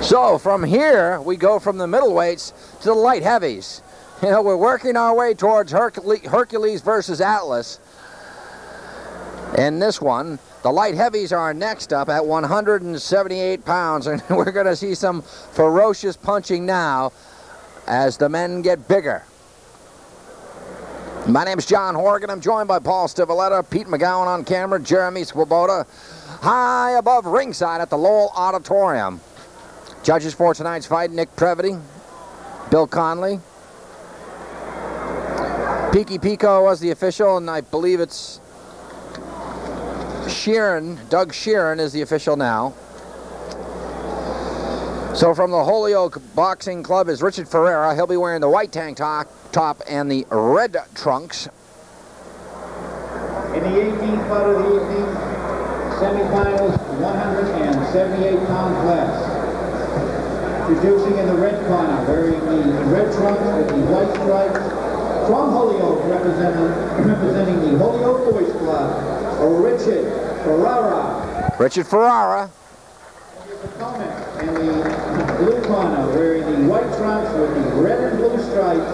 So from here, we go from the middleweights to the light heavies. You know, we're working our way towards Hercules versus Atlas. In this one, the light heavies are next up at 178 pounds, and we're going to see some ferocious punching now as the men get bigger. My name's John Horgan. I'm joined by Paul Stivaleta, Pete McGowan on camera, Jeremy Swoboda, high above ringside at the Lowell Auditorium. Judges for tonight's fight, Nick Previty, Bill Conley. Peaky Pico was the official, and I believe it's Sheeran, Doug Sheeran is the official now. So from the Holyoke Boxing Club is Richard Ferrara. He'll be wearing the white tank top and the red trunks. In the 18th fight of the evening, semifinals, 178-pound class. Introducing in the red corner, wearing the red trunks with the white stripes, from Holyoke, representing the Holyoke Boys Club, Richard Ferrara. Richard Ferrara. His opponent in the blue corner, wearing the white trunks with the red and blue stripes,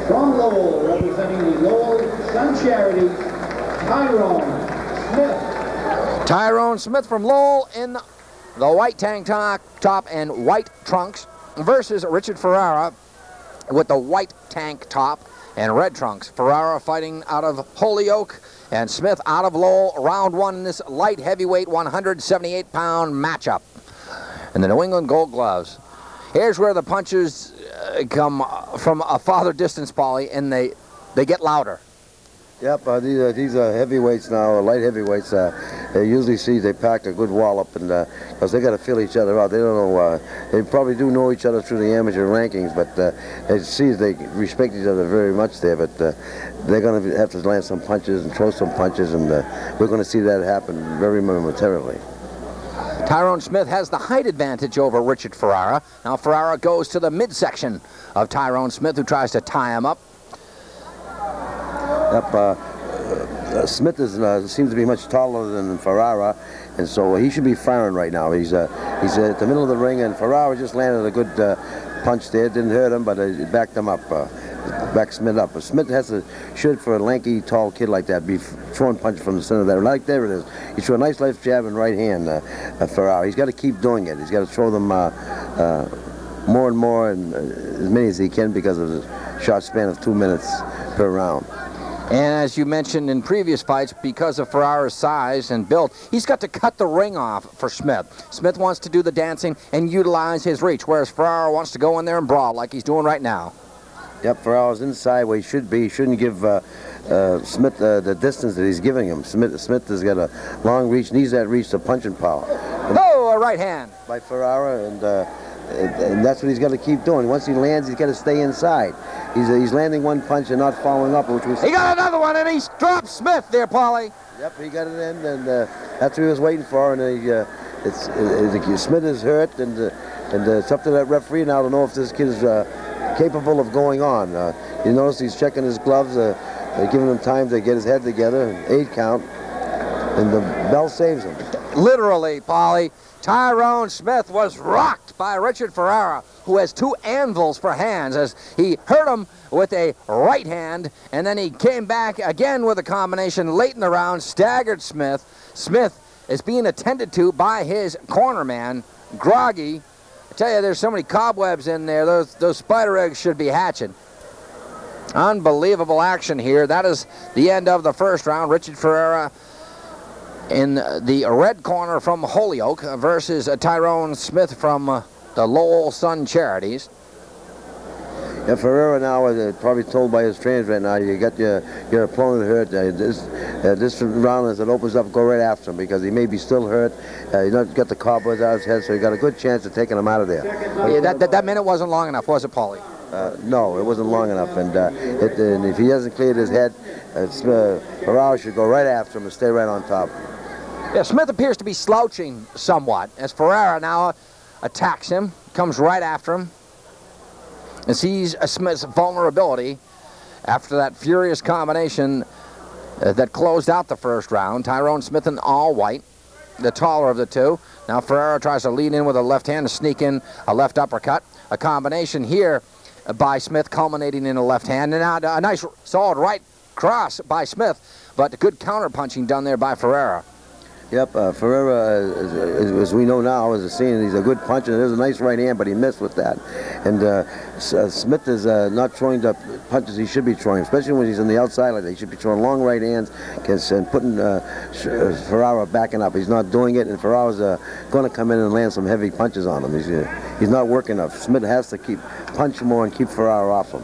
from Lowell, representing the Lowell Sun Charities, Tyrone Smith. Tyrone Smith from Lowell in the white tank top and white trunks versus Richard Ferrara with the white tank top and red trunks. Ferrara fighting out of Holyoke and Smith out of Lowell. Round one in this light heavyweight 178-pound matchup in the New England Gold Gloves. Here's where the punches come from a farther distance, Paulie, and they get louder. Yep, these are heavyweights now, light heavyweights. They usually see they pack a good wallop, and because they got to feel each other out. They don't know. They probably do know each other through the amateur rankings, but they see they respect each other very much there. But they're going to have to land some punches and throw some punches, and we're going to see that happen very momentarily. Tyrone Smith has the height advantage over Richard Ferrara. Now Ferrara goes to the midsection of Tyrone Smith, who tries to tie him up. Smith seems to be much taller than Ferrara, and so he should be firing right now. He's at the middle of the ring, and Ferrara just landed a good punch there. Didn't hurt him, but it backed him up, backed Smith up. But Smith should, for a lanky, tall kid like that, be throwing punches from the center of that. Like there it is. He threw a nice left jab and right hand, Ferrara. He's got to keep doing it. He's got to throw them more and more, and as many as he can, because of the short span of 2 minutes per round. And as you mentioned in previous fights, because of Ferrara's size and build, he's got to cut the ring off for Smith. Smith wants to do the dancing and utilize his reach, whereas Ferrara wants to go in there and brawl like he's doing right now. Yep, Ferrara's inside where he should be. He shouldn't give Smith the distance that he's giving him. Smith has got a long reach, needs that reach to punching power. Oh, a right hand. By Ferrara, and that's what he's got to keep doing. Once he lands, he's got to stay inside. He's landing one punch and not following up, which was... He got another one, and he dropped Smith there, Paulie. Yep, he got it in, and that's what he was waiting for. And Smith is hurt, and it's up to that referee now to know if this kid is capable of going on. You notice he's checking his gloves, giving him time to get his head together, 8 count, and the bell saves him. Literally, Paulie. Tyrone Smith was rocked by Richard Ferrara, who has 2 anvils for hands, as he hurt him with a right hand, and then he came back again with a combination late in the round, staggered Smith. Smith is being attended to by his corner man, Groggy. I tell you, there's so many cobwebs in there, those spider eggs should be hatching. Unbelievable action here. That is the end of the first round. Richard Ferrara in the red corner from Holyoke versus Tyrone Smith from the Lowell Sun Charities. Yeah, Ferrara now is probably told by his trainers right now, you got your opponent hurt. This round, as it opens up, go right after him, because he may be still hurt. He's not got the cobwebs out of his head, so you got a good chance of taking him out of there. Yeah, that minute wasn't long enough, was it, Paulie? No, it wasn't long enough, and if he hasn't cleared his head, Ferrara should go right after him and stay right on top. Yeah, Smith appears to be slouching somewhat as Ferrara now attacks him, comes right after him, and sees Smith's vulnerability after that furious combination that closed out the first round. Tyrone Smith in all white. the taller of the two. Now Ferrara tries to lead in with a left hand to sneak in a left uppercut. A combination here by Smith culminating in a left hand. And now a nice solid right cross by Smith, but good counter punching done there by Ferrara. Yep, Ferrara, as we know now, as a scene, he's a good puncher. There's a nice right hand, but he missed with that. And Smith is not throwing the punches he should be throwing, especially when he's on the outside like that. He should be throwing long right hands and putting Ferrara backing up. He's not doing it, and Ferrara's going to come in and land some heavy punches on him. He's not working enough. Smith has to punch more and keep Ferrara off him.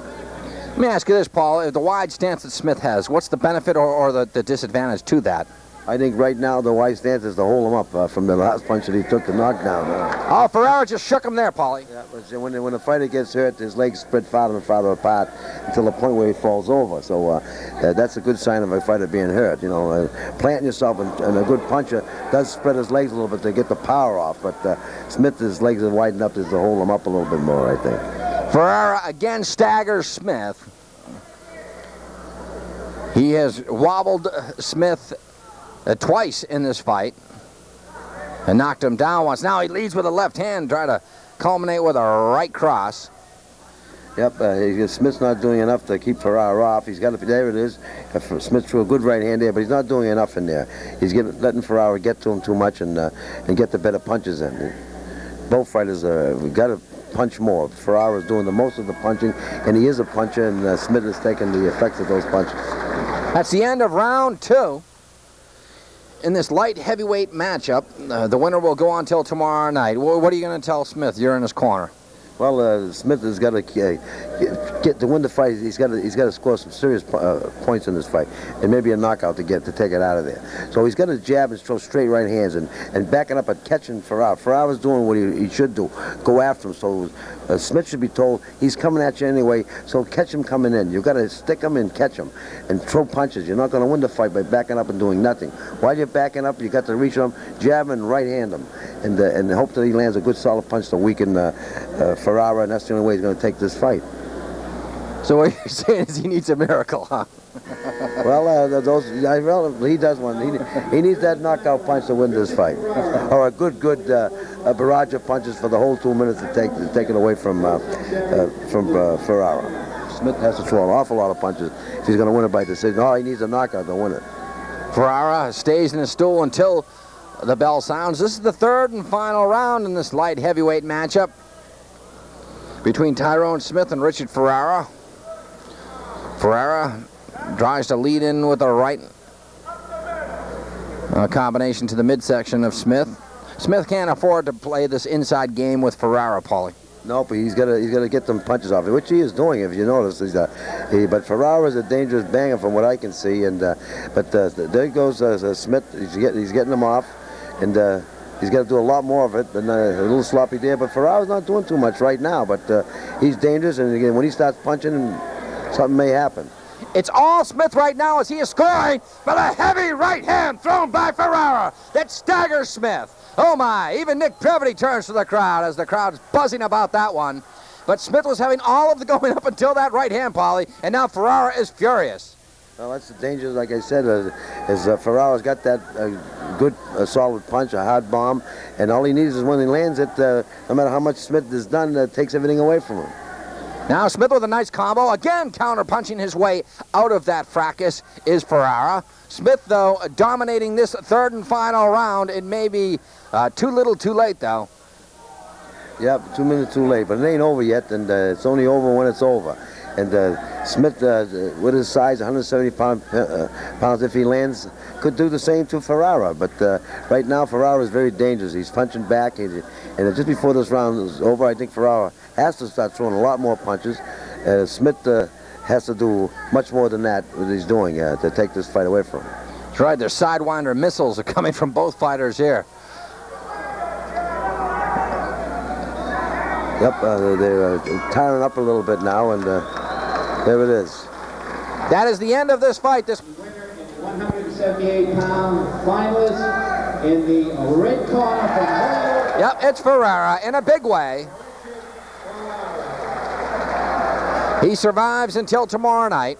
Let me ask you this, Paul. The wide stance that Smith has, what's the benefit or the disadvantage to that? I think right now the wide stance is to hold him up from the last punch that he took the knockdown. Oh, Ferrara just shook him there, Paulie. Yeah, but when the fighter gets hurt, his legs spread farther and farther apart until the point where he falls over. So that's a good sign of a fighter being hurt. You know, planting yourself and a good puncher does spread his legs a little bit to get the power off. But Smith's legs are wide enough to hold him up a little bit more, I think. Ferrara again staggers Smith. He has wobbled Smith twice in this fight and knocked him down once. Now he leads with a left hand, try to culminate with a right cross. Yep, Smith's not doing enough to keep Ferrara off. He's got there it is. Smith threw a good right hand there, but he's not doing enough in there. He's letting Ferrara get to him too much and get the better punches in. Both fighters we've got to punch more. Ferrara's doing the most of the punching, and he is a puncher, and Smith is taking the effects of those punches. That's the end of round 2. In this light heavyweight matchup, the winner will go on till tomorrow night. What are you going to tell Smith? You're in his corner. Well, Smith has got to get to win the fight. He's got to score some serious points in this fight, and maybe a knockout to take it out of there. So he's got to jab and throw straight right hands and backing up and catching Ferrara. Ferrara's doing what he should do, go after him. So Smith should be told he's coming at you anyway. So catch him coming in. You've got to stick him and catch him and throw punches. You're not going to win the fight by backing up and doing nothing. While you're backing up, you got to reach him, jab him, and right hand him, and hope that he lands a good solid punch to weaken Ferrara, and that's the only way he's going to take this fight. So what you're saying is he needs a miracle, huh? Well, he does one. He needs that knockout punch to win this fight, or a good barrage of punches for the whole 2 minutes to take it away from Ferrara. Smith has to throw an awful lot of punches if he's going to win it by decision. Oh, he needs a knockout to win it. Ferrara stays in his stool until the bell sounds. This is the third and final round in this light heavyweight matchup between Tyrone Smith and Richard Ferrara. Ferrara tries to lead in with a right combination to the midsection of Smith. Smith can't afford to play this inside game with Ferrara, Paulie. No, but he's got to get them punches off, which he is doing. If you notice, but Ferrara is a dangerous banger from what I can see. And there goes Smith. He's getting them off, and he's got to do a lot more of it. And a little sloppy there, but Ferrara's not doing too much right now. But he's dangerous, and again, when he starts punching, something may happen. It's all Smith right now as he is scoring, but a heavy right hand thrown by Ferrara that staggers Smith. Oh my, even Nick Previty turns to the crowd as the crowd's buzzing about that one. But Smith was having all of the going up until that right hand, Paulie, and now Ferrara is furious. Well, that's the danger, like I said, is Ferrara's got that good solid punch, a hard bomb, and all he needs is when he lands it, no matter how much Smith has done, takes everything away from him. Now Smith with a nice combo, again counter-punching his way out of that fracas is Ferrara. Smith, though, dominating this third and final round. It may be too little too late, though. Yep, 2 minutes too late, but it ain't over yet, and it's only over when it's over. And Smith, with his size, 170 pounds, if he lands, could do the same to Ferrara. But right now, Ferrara is very dangerous. He's punching back, and just before this round is over, I think Ferrara has to start throwing a lot more punches. Smith has to do much more than that, what he's doing, to take this fight away from him. That's right, their sidewinder missiles are coming from both fighters here. Yep, they're tiring up a little bit now, and there it is. That is the end of this fight. This winner is 178-pound finalist in the red corner from Ferrara. Yep, it's Ferrara in a big way. He survives until tomorrow night.